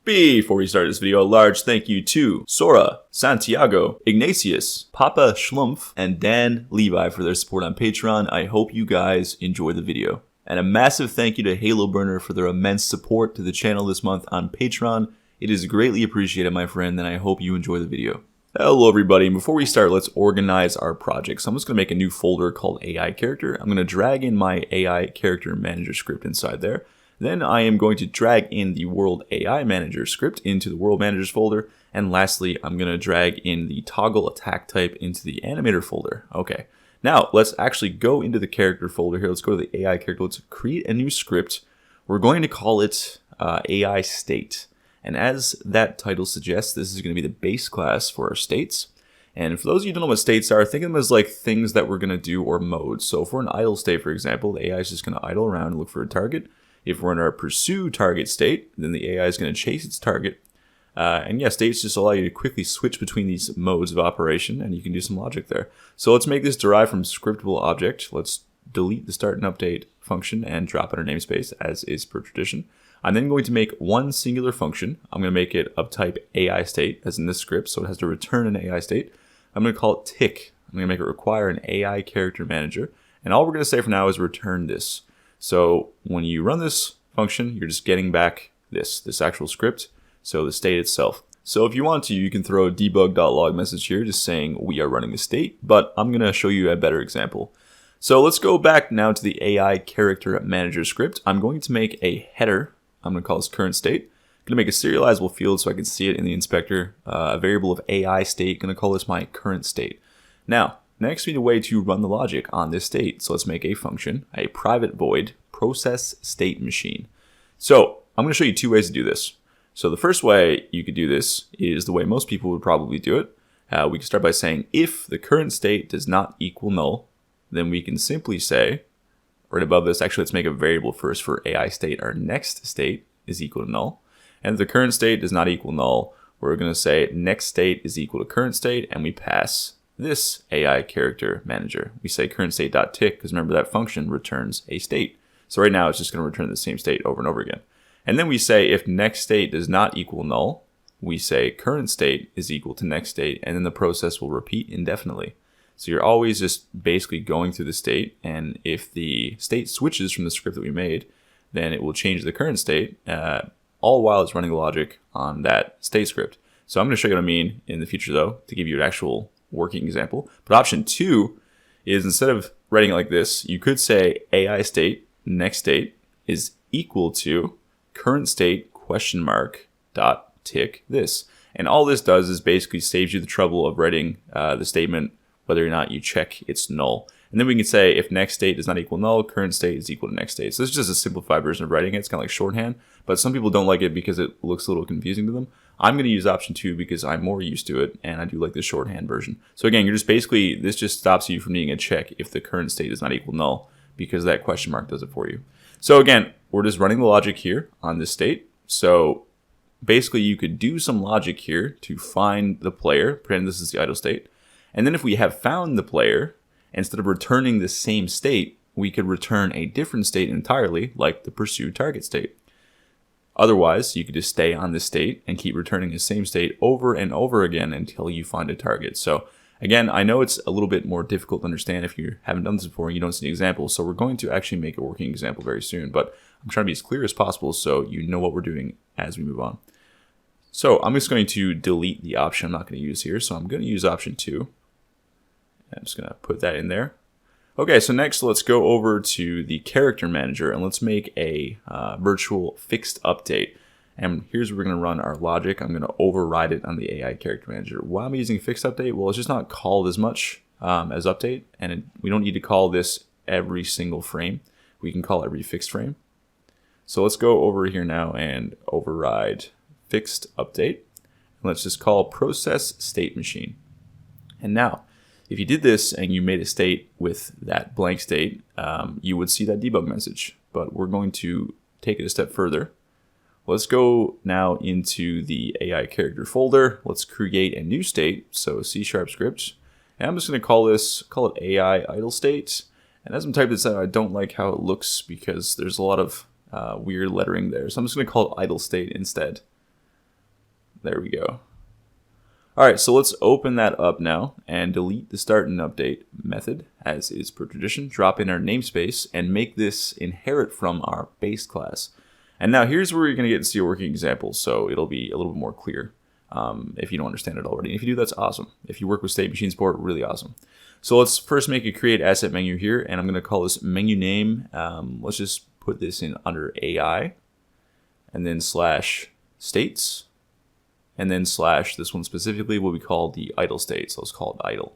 Before we start this video, a large thank you to Sora, Santiago, Ignatius, Papa Schlumpf, and Dan Levi for their support on Patreon. I hope you guys enjoy the video. And a massive thank you to Halo Burner for their immense support to the channel this month on Patreon. It is greatly appreciated, my friend, and I hope you enjoy the video. Hello everybody, and before we start, let's organize our project. So I'm just going to make a new folder called AI Character. I'm going to drag in my AI Character Manager script inside there. Then I am going to drag in the World AI Manager script into the World Managers folder. And lastly, I'm going to drag in the Toggle Attack Type into the Animator folder. Okay, now let's actually go into the Character folder here. Let's go to the AI Character. Let's create a new script. We're going to call it AI State. And as that title suggests, this is going to be the base class for our states. And for those of you who don't know what states are, think of them as like things that we're going to do or modes. So if we're in idle state, for example, the AI is just going to idle around and look for a target. If we're in our pursue target state, then the AI is going to chase its target. And yeah, states just allow you to quickly switch between these modes of operation, and you can do some logic there. So let's make this derived from scriptable object. Let's delete the start and update function and drop in our namespace as is per tradition. I'm then going to make one singular function. I'm going to make it of type AI state, as in this script, so it has to return an AI state. I'm going to call it tick. I'm going to make it require an AI character manager. And all we're going to say for now is return this. So when you run this function, you're just getting back this actual script, so the state itself. So if you want to, you can throw a debug.log message here just saying we are running the state, but I'm going to show you a better example. So let's go back now to the AI character manager script. I'm going to make a header. I'm going to call this current state. I'm going to make a serializable field so I can see it in the inspector. A variable of AI state. Going to call this my current state. Now, next we need a way to run the logic on this state. So let's make a function, a private void process state machine. So I'm going to show you two ways to do this. So the first way you could do this is the way most people would probably do it. We can start by saying if the current state does not equal null, then we can simply say, right above this, actually let's make a variable first for AI state. Our next state is equal to null. And if the current state does not equal null, we're going to say next state is equal to current state, and we pass this AI character manager. We say current state.tick because remember that function returns a state. So right now it's just going to return the same state over and over again. And then we say if next state does not equal null, we say current state is equal to next state, and then the process will repeat indefinitely. So you're always just basically going through the state, and if the state switches from the script that we made, then it will change the current state, all while it's running the logic on that state script. So I'm going to show you what I mean in the future though, to give you an actual working example. But option 2 is instead of writing it like this, you could say AI state next state is equal to current state question mark dot tick this. And all this does is basically saves you the trouble of writing the statement whether or not you check it's null. And then we can say if next state does not equal null, current state is equal to next state. So this is just a simplified version of writing it. It's kind of like shorthand, but some people don't like it because it looks a little confusing to them. I'm going to use option 2 because I'm more used to it, and I do like the shorthand version. So again, you're just basically, this just stops you from needing a check if the current state does not equal null, because that question mark does it for you. So again, we're just running the logic here on this state. So basically you could do some logic here to find the player, pretend this is the idle state. And then if we have found the player, instead of returning the same state, we could return a different state entirely, like the pursue target state. Otherwise, you could just stay on this state and keep returning the same state over and over again until you find a target. So again, I know it's a little bit more difficult to understand if you haven't done this before and you don't see examples. So we're going to actually make a working example very soon, but I'm trying to be as clear as possible so you know what we're doing as we move on. So I'm just going to delete the option I'm not going to use here. So I'm going to use option 2. I'm just going to put that in there. Okay, so next let's go over to the character manager and let's make a virtual fixed update. And here's where we're going to run our logic. I'm going to override it on the AI character manager. Why am I using fixed update? Well, it's just not called as much as update, and we don't need to call this every single frame. We can call every fixed frame. So let's go over here now and override fixed update. Let's just call process state machine. And now, if you did this and you made a state with that blank state, you would see that debug message. But we're going to take it a step further. Let's go now into the AI character folder. Let's create a new state, so C# script. And I'm just going to call it AI idle state. And as I'm typing this out, I don't like how it looks because there's a lot of weird lettering there. So I'm just going to call it idle state instead. There we go. All right, so let's open that up now and delete the start and update method as is per tradition. Drop in our namespace and make this inherit from our base class. And now here's where you're going to get to see a working example, so it'll be a little bit more clear if you don't understand it already. And if you do, that's awesome. If you work with state machine support, really awesome. So let's first make a create asset menu here, and I'm going to call this menu name. Let's just put this in under AI, and then slash states. And then slash this one specifically will be called the idle state. So let's call it idle.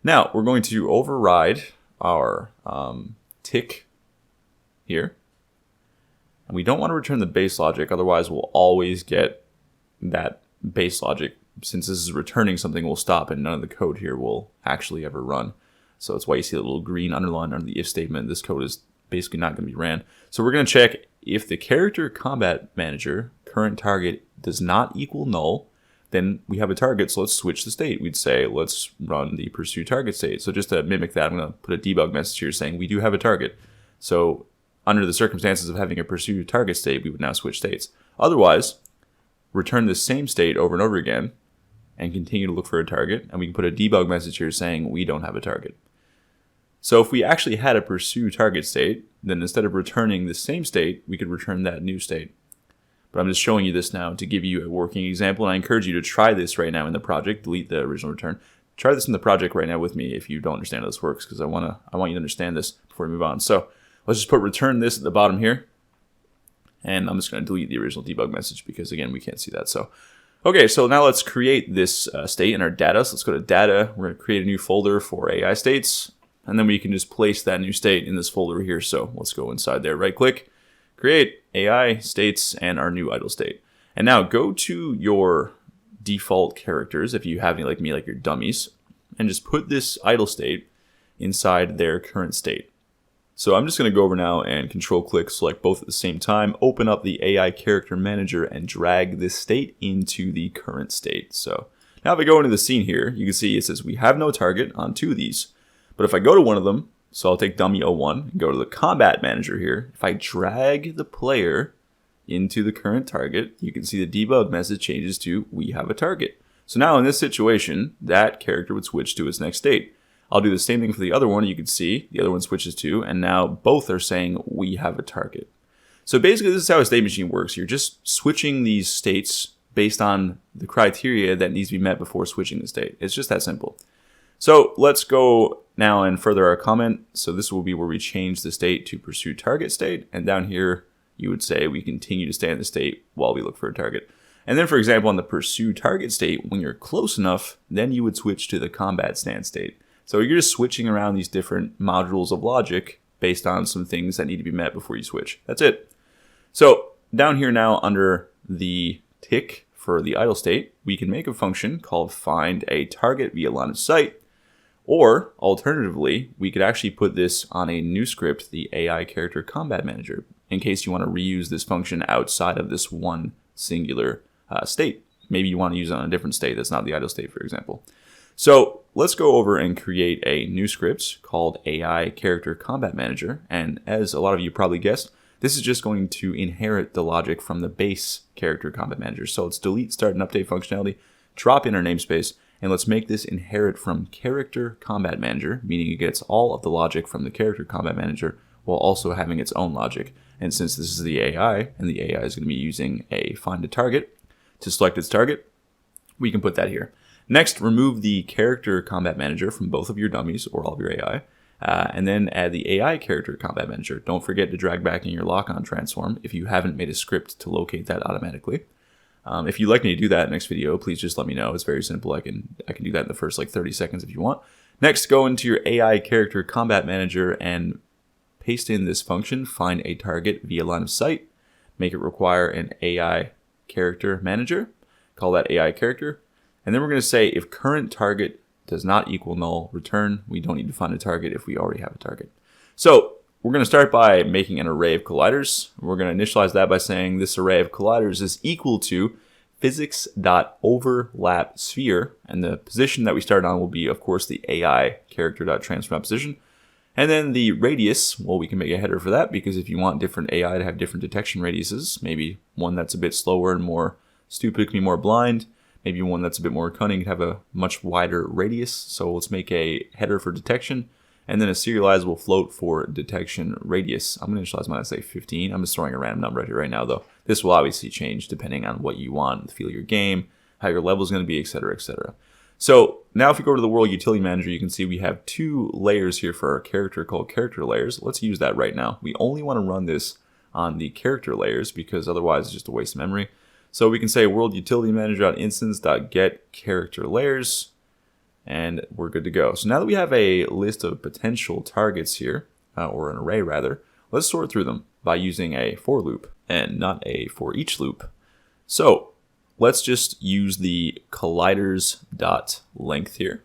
Now we're going to override our tick here. And we don't want to return the base logic, otherwise we'll always get that base logic. Since this is returning something, will stop and none of the code here will actually ever run. So that's why you see the little green underline under the if statement. This code is basically not going to be ran. So we're going to check if the character combat manager current target does not equal null, then we have a target, so let's switch the state. We'd say, let's run the pursue target state. So just to mimic that, I'm going to put a debug message here saying we do have a target. So under the circumstances of having a pursue target state, we would now switch states. Otherwise, return the same state over and over again and continue to look for a target. And we can put a debug message here saying we don't have a target. So if we actually had a pursue target state, then instead of returning the same state, we could return that new state. But I'm just showing you this now to give you a working example, and I encourage you to try this right now in the project. Delete the original return. Try this in the project right now with me if you don't understand how this works, because I want you to understand this before we move on. So let's just put return this at the bottom here, and I'm just going to delete the original debug message because again we can't see that. So okay, so now let's create this state in our data. So let's go to data. We're going to create a new folder for AI states, and then we can just place that new state in this folder here. So let's go inside there, right click, create AI states and our new idle state. And now go to your default characters, if you have any like me, like your dummies, and just put this idle state inside their current state. So I'm just going to go over now and control click, select both at the same time, open up the AI character manager and drag this state into the current state. So now if I go into the scene here, you can see it says we have no target on 2 of these. But if I go to one of them, so I'll take dummy 01 and go to the combat manager here. If I drag the player into the current target, you can see the debug message changes to we have a target. So now in this situation, that character would switch to its next state. I'll do the same thing for the other one. You can see the other one switches to, and now both are saying we have a target. So basically this is how a state machine works. You're just switching these states based on the criteria that needs to be met before switching the state. It's just that simple. So let's go now and further our comment. So this will be where we change the state to pursue target state. And down here, you would say we continue to stay in the state while we look for a target. And then, for example, on the pursue target state, when you're close enough, then you would switch to the combat stand state. So you're just switching around these different modules of logic based on some things that need to be met before you switch. That's it. So down here now under the tick for the idle state, we can make a function called find a target via line of sight. Or alternatively, we could actually put this on a new script, the AI character combat manager, in case you want to reuse this function outside of this one singular state. Maybe you want to use it on a different state that's not the idle state, for example. So let's go over and create a new script called AI character combat manager. And as a lot of you probably guessed, this is just going to inherit the logic from the base character combat manager. So let's delete start and update functionality, drop in our namespace, and let's make this inherit from character combat manager, meaning it gets all of the logic from the character combat manager while also having its own logic. And since this is the AI, and the AI is going to be using a find a target to select its target, we can put that here. Next, remove the character combat manager from both of your dummies or all of your AI, and then add the AI character combat manager. Don't forget to drag back in your lock-on transform if you haven't made a script to locate that automatically. If you'd like me to do that next video, please just let me know. It's very simple. I can do that in the first like 30 seconds if you want. Next, go into your AI character combat manager and paste in this function, find a target via line of sight. Make it require an AI character manager. Call that AI character. And then we're going to say if current target does not equal null, return. We don't need to find a target if we already have a target. So we're going to start by making an array of colliders. We're going to initialize that by saying this array of colliders is equal to physics.overlap sphere. And the position that we start on will be, of course, the AI character.transform position. And then the radius, well, we can make a header for that because if you want different AI to have different detection radiuses, maybe one that's a bit slower and more stupid can be more blind. Maybe one that's a bit more cunning could have a much wider radius. So let's make a header for detection, and then a serializable float for detection radius. I'm going to initialize mine to say 15. I'm just throwing a random number right here right now, though. This will obviously change depending on what you want, the feel of your game, how your level is going to be, etc., etc. So now if we go to the World Utility Manager, you can see we have 2 layers here for our character called character layers. Let's use that right now. We only want to run this on the character layers because otherwise it's just a waste of memory. So we can say World Utility Manager.instance.get character layers, and we're good to go. So now that we have a list of potential targets here, or an array rather, let's sort through them by using a for loop and not a for each loop. So let's just use the colliders.length here.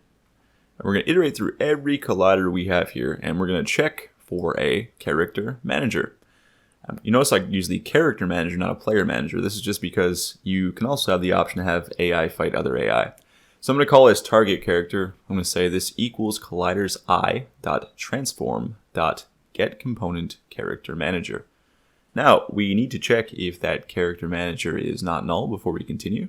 And we're going to iterate through every collider we have here, and we're going to check for a character manager. You notice I use the character manager, not a player manager. This is just because you can also have the option to have AI fight other AI. So I'm going to call this target character. I'm going to say this equals colliders i.transform.getComponentCharacterManager. Now, we need to check if that character manager is not null before we continue.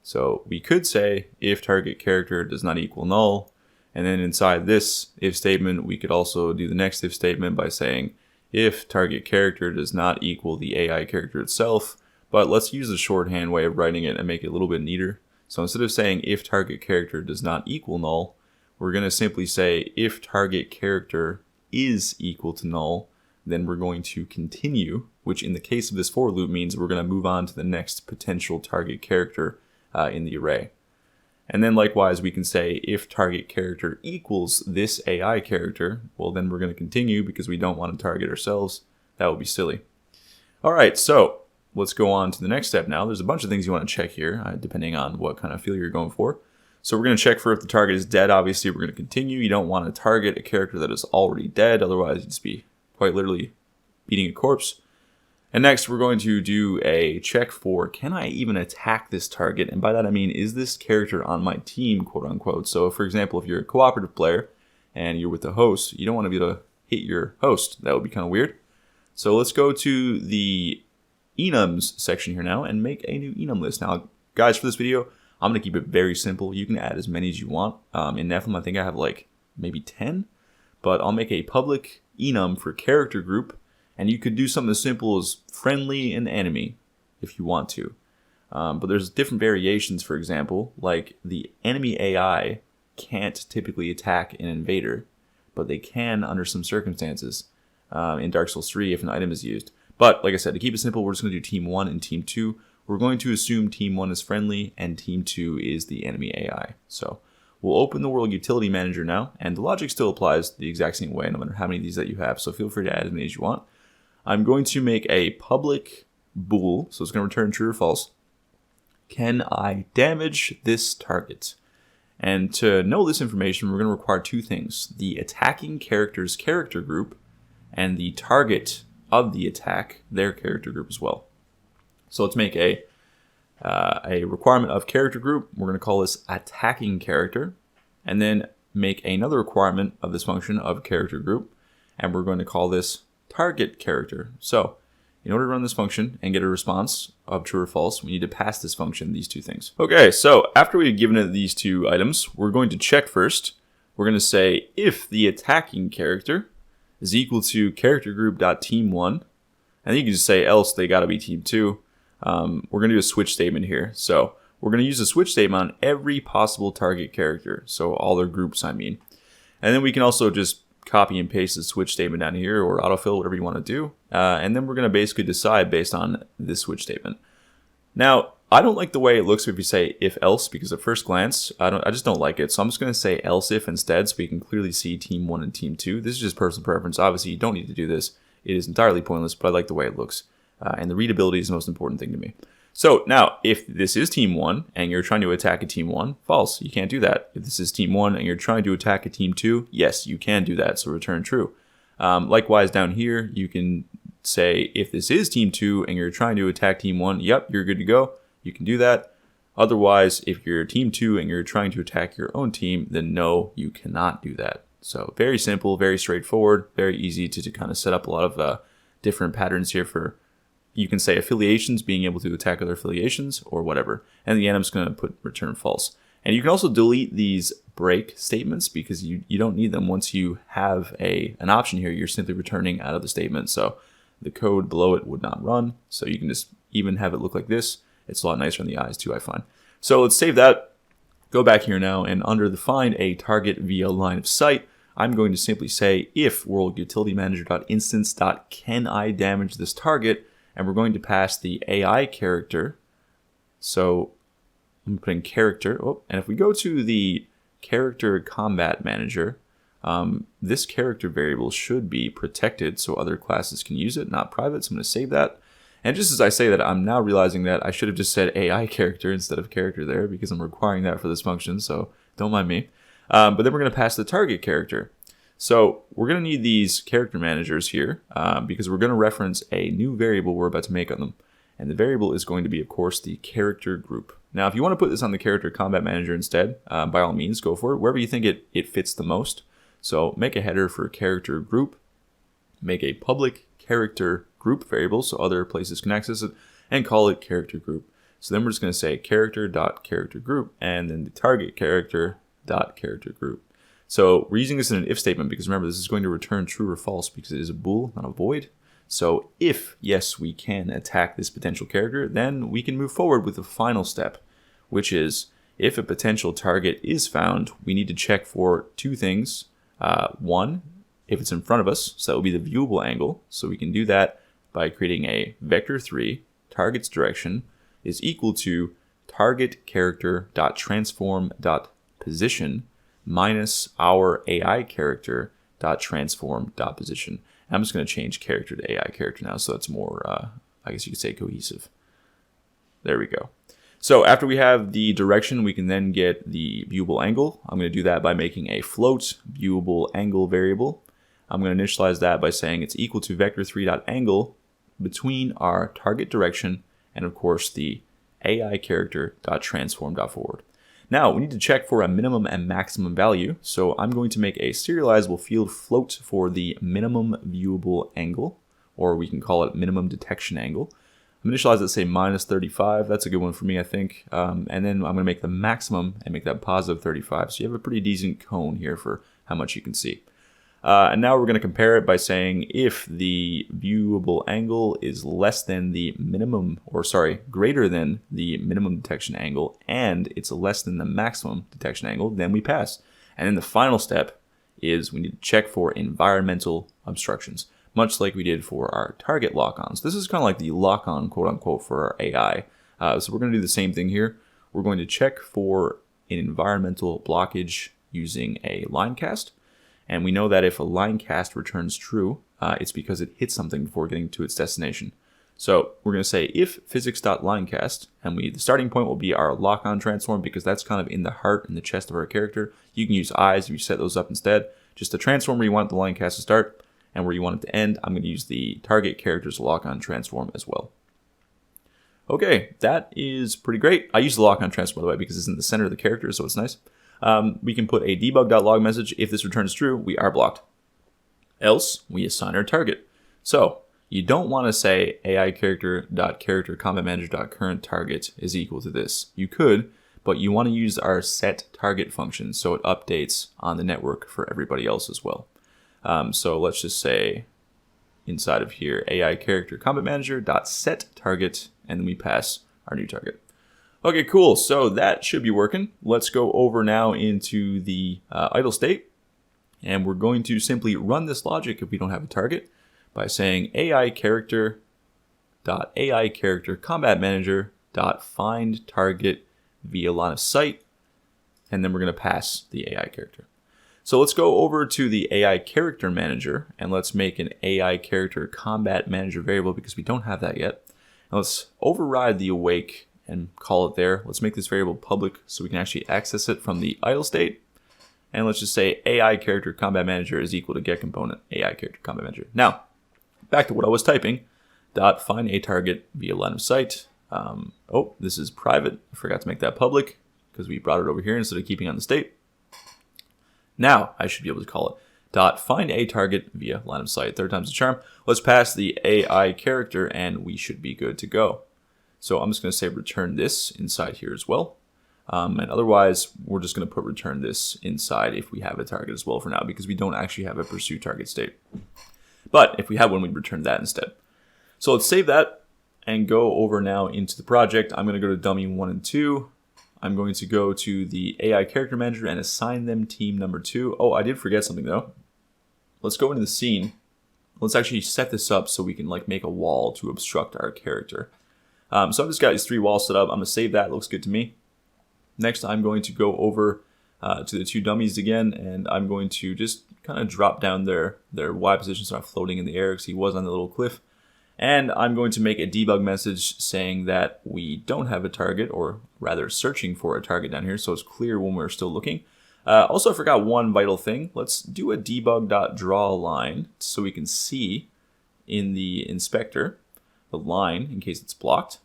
So we could say if target character does not equal null, and then inside this if statement, we could also do the next if statement by saying if target character does not equal the AI character itself, but let's use the shorthand way of writing it and make it a little bit neater. So instead of saying if target character does not equal null, we're going to simply say if target character is equal to null, then we're going to continue, which in the case of this for loop means we're going to move on to the next potential target character in the array. And then likewise, we can say if target character equals this AI character, well, then we're going to continue because we don't want to target ourselves. That would be silly. All right, so let's go on to the next step now. There's a bunch of things you want to check here, depending on what kind of feel you're going for. So we're going to check for if the target is dead. Obviously, we're going to continue. You don't want to target a character that is already dead. Otherwise, you'd just be quite literally beating a corpse. And next, we're going to do a check for, can I even attack this target? And by that, I mean, is this character on my team, quote unquote? So for example, if you're a cooperative player and you're with the host, you don't want to be able to hit your host. That would be kind of weird. So let's go to the enums section here now and make a new enum list. Now, guys, for this video, I'm going to keep it very simple. You can add as many as you want. In Nephilim, I think I have like maybe 10, but I'll make a public enum for character group. And you could do something as simple as friendly and enemy if you want to. But there's different variations, for example, like the enemy AI can't typically attack an invader, but they can under some circumstances in Dark Souls 3 if an item is used. But like I said, to keep it simple, we're just going to do Team 1 and Team 2. We're going to assume Team 1 is friendly and Team 2 is the enemy AI. So we'll open the World Utility Manager now, and the logic still applies the exact same way no matter how many of these that you have, so feel free to add as many as you want. I'm going to make a public bool, so it's going to return true or false. Can I damage this target? And to know this information, we're going to require 2 things. The attacking character's character group and the target of the attack, their character group as well. So let's make a requirement of character group. We're going to call this attacking character. And then make another requirement of this function of character group. And we're going to call this target character. So in order to run this function and get a response of true or false, we need to pass this function these 2 things. Okay, so after we've given it these 2 items, we're going to check first. We're going to say if the attacking character is equal to character group.team1, and then you can just say else they got to be team 2. We're going to do a switch statement here. So we're going to use a switch statement on every possible target character. So all their groups, I mean. And then we can also just copy and paste the switch statement down here or autofill, whatever you want to do. And then we're going to basically decide based on this switch statement. Now, I don't like the way it looks if you say if else, because at first glance, I just don't like it. So I'm just going to say else if instead so we can clearly see team 1 and team 2. This is just personal preference. Obviously, you don't need to do this. It is entirely pointless, but I like the way it looks. And the readability is the most important thing to me. So now, if this is team 1 and you're trying to attack a team 1, false. You can't do that. If this is team 1 and you're trying to attack a team 2, yes, you can do that. So return true. Likewise, down here, you can say if this is team 2 and you're trying to attack team 1, yep, you're good to go. You can do that. Otherwise, if you're team 2 and you're trying to attack your own team, then no, you cannot do that. So very simple, very straightforward, very easy to kind of set up a lot of different patterns here for you can say affiliations, being able to attack other affiliations or whatever. And in the end, I'm just going to put return false. And you can also delete these break statements because you don't need them. Once you have an option here, you're simply returning out of the statement. So the code below it would not run. So you can just even have it look like this. It's a lot nicer on the eyes too, I find. So let's save that. Go back here now, and under the find a target via line of sight, I'm going to simply say if world utility manager.instance.can I damage this target, and we're going to pass the AI character. So I'm putting character. Oh, and if we go to the character combat manager, this character variable should be protected so other classes can use it, not private. So I'm going to save that. And just as I say that, I'm now realizing that I should have just said AI character instead of character there because I'm requiring that for this function, so don't mind me. But then we're going to pass the target character. So we're going to need these character managers here because we're going to reference a new variable we're about to make on them. And the variable is going to be, of course, the character group. Now, if you want to put this on the character combat manager instead, by all means, go for it, wherever you think it fits the most. So make a header for character group, make a public character group variable so other places can access it, and call it character group. So then we're just going to say character.character group and then the target character.character group. So we're using this in an if statement because remember, this is going to return true or false because it is a bool, not a void. So if, yes, we can attack this potential character, then we can move forward with the final step, which is if a potential target is found, we need to check for two things. One, if it's in front of us, so that will be the viewable angle. So we can do that by creating a vector3 target's direction is equal to target character.transform.position minus our AI character.transform.position. And I'm just going to change character to AI character now, so that's more, I guess you could say, cohesive. There we go. So after we have the direction, we can then get the viewable angle. I'm going to do that by making a float viewable angle variable. I'm going to initialize that by saying it's equal to vector3.angle between our target direction and, of course, the AI character.transform.forward. Now, we need to check for a minimum and maximum value. So I'm going to make a serializable field float for the minimum viewable angle, or we can call it minimum detection angle. I'm initialize it, say, minus 35. That's a good one for me, I think. And then I'm going to make the maximum and make that positive 35. So you have a pretty decent cone here for how much you can see. And now we're going to compare it by saying if the viewable angle is less than the minimum, or sorry, greater than the minimum detection angle, and it's less than the maximum detection angle, then we pass. And then the final step is we need to check for environmental obstructions, much like we did for our target lock-ons. This is kind of like the lock-on, quote-unquote, for our AI. So we're going to do the same thing here. We're going to check for an environmental blockage using a line cast. And we know that if a line cast returns true, it's because it hit something before getting to its destination. So we're going to say if physics.linecast, and the starting point will be our lock-on transform because that's kind of in the heart and the chest of our character. You can use eyes if you set those up instead. Just the transform where you want the line cast to start and where you want it to end. I'm going to use the target character's lock-on transform as well. Okay, that is pretty great. I use the lock-on transform, by the way, because it's in the center of the character, so it's nice. We can put a debug.log message. If this returns true, we are blocked. Else, we assign our target. So you don't want to say AI character.character combat manager.current target is equal to this. You could, but you want to use our set target function so it updates on the network for everybody else as well. So let's just say inside of here, AI character combat manager.set target, and then we pass our new target. Okay, cool. So that should be working. Let's go over now into the idle state. And we're going to simply run this logic if we don't have a target by saying AI character combat manager find target via line of sight. And then we're going to pass the AI character. So let's go over to the AI character manager and let's make an AI character combat manager variable because we don't have that yet. Now let's override the awake and call it there. Let's make this variable public so we can actually access it from the idle state. And let's just say AI character combat manager is equal to get component AI character combat manager. Now, back to what I was typing. Dot find a target via line of sight. Oh, this is private. I forgot to make that public because we brought it over here instead of keeping it on the state. Now I should be able to call it. dot find a target via line of sight. Third time's the charm. Let's pass the AI character and we should be good to go. So I'm just going to say return this inside here as well. And otherwise, we're just going to put return this inside if we have a target as well for now, because we don't actually have a pursue target state. But if we had one, we'd return that instead. So let's save that and go over now into the project. I'm going to go to dummy 1 and 2. I'm going to go to the AI character manager and assign them team number 2. Oh, I did forget something though. Let's go into the scene. Let's actually set this up so we can like make a wall to obstruct our character. So I've just got these 3 walls set up. I'm going to save that. Looks good to me. Next, I'm going to go over to the 2 dummies again, and I'm going to just kind of drop down their Y position so I'm floating in the air because he was on the little cliff. And I'm going to make a debug message saying that we don't have a target, or rather searching for a target down here, so it's clear when we're still looking. Also, I forgot one vital thing. Let's do a debug.drawLine so we can see in the inspector the line in case it's blocked.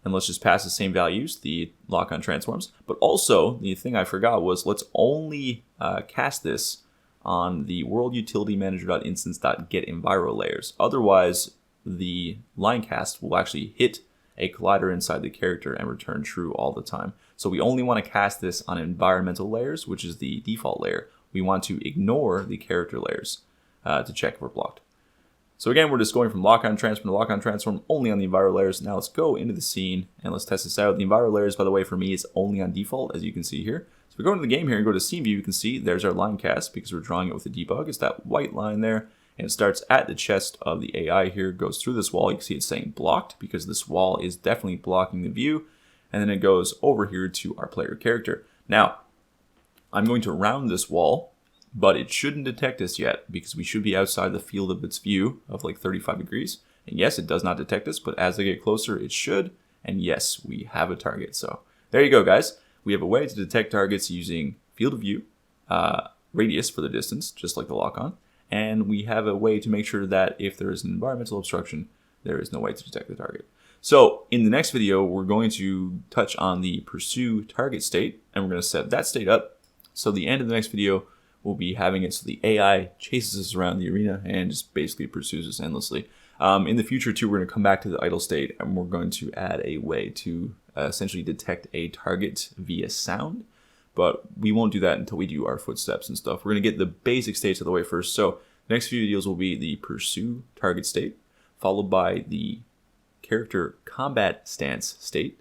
And let's just pass the same values, the lock-on transforms. But also, the thing I forgot was let's only cast this on the world utility manager.instance.getEnviroLayers. Otherwise, the line cast will actually hit a collider inside the character and return true all the time. So we only want to cast this on environmental layers, which is the default layer. We want to ignore the character layers to check if we're blocked. So again, we're just going from lock-on transform to lock-on transform only on the enviro layers. Now let's go into the scene and let's test this out. The enviro layers, by the way, for me is only on default, as you can see here. So if we go into the game here and go to scene view, you can see there's our line cast because we're drawing it with the debug. It's that white line there, and it starts at the chest of the AI here, goes through this wall. You can see it's saying blocked because this wall is definitely blocking the view. And then it goes over here to our player character. Now, I'm going to round this wall, but it shouldn't detect us yet because we should be outside the field of its view of like 35 degrees. And yes, it does not detect us, but as I get closer, it should. And yes, we have a target. So there you go, guys. We have a way to detect targets using field of view, radius for the distance, just like the lock-on. And we have a way to make sure that if there is an environmental obstruction, there is no way to detect the target. So in the next video, we're going to touch on the pursue target state, and we're going to set that state up. So the end of the next video, we'll be having it so the AI chases us around the arena and just basically pursues us endlessly. In the future, too, we're going to come back to the idle state, and we're going to add a way to essentially detect a target via sound. But we won't do that until we do our footsteps and stuff. We're going to get the basic states of the way first. So the next few videos will be the pursue target state, followed by the character combat stance state,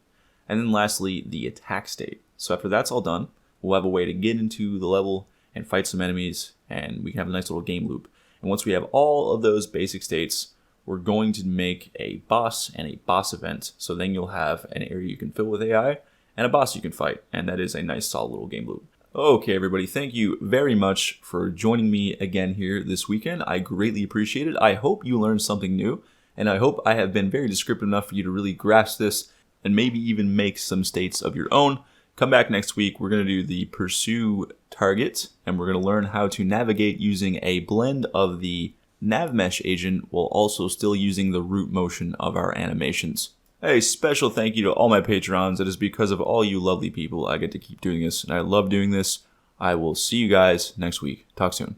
and then lastly, the attack state. So after that's all done, we'll have a way to get into the level and fight some enemies, and we can have a nice little game loop. And once we have all of those basic states, we're going to make a boss and a boss event. So then you'll have an area you can fill with AI and a boss you can fight, and that is a nice solid little game loop. Okay, everybody, thank you very much for joining me again here this weekend. I greatly appreciate it. I hope you learned something new, and I hope I have been very descriptive enough for you to really grasp this and maybe even make some states of your own. Come back next week. We're going to do the pursue target, and we're going to learn how to navigate using a blend of the nav mesh agent while also still using the root motion of our animations. A special thank you to all my patrons. It is because of all you lovely people I get to keep doing this, and I love doing this. I will see you guys next week. Talk soon.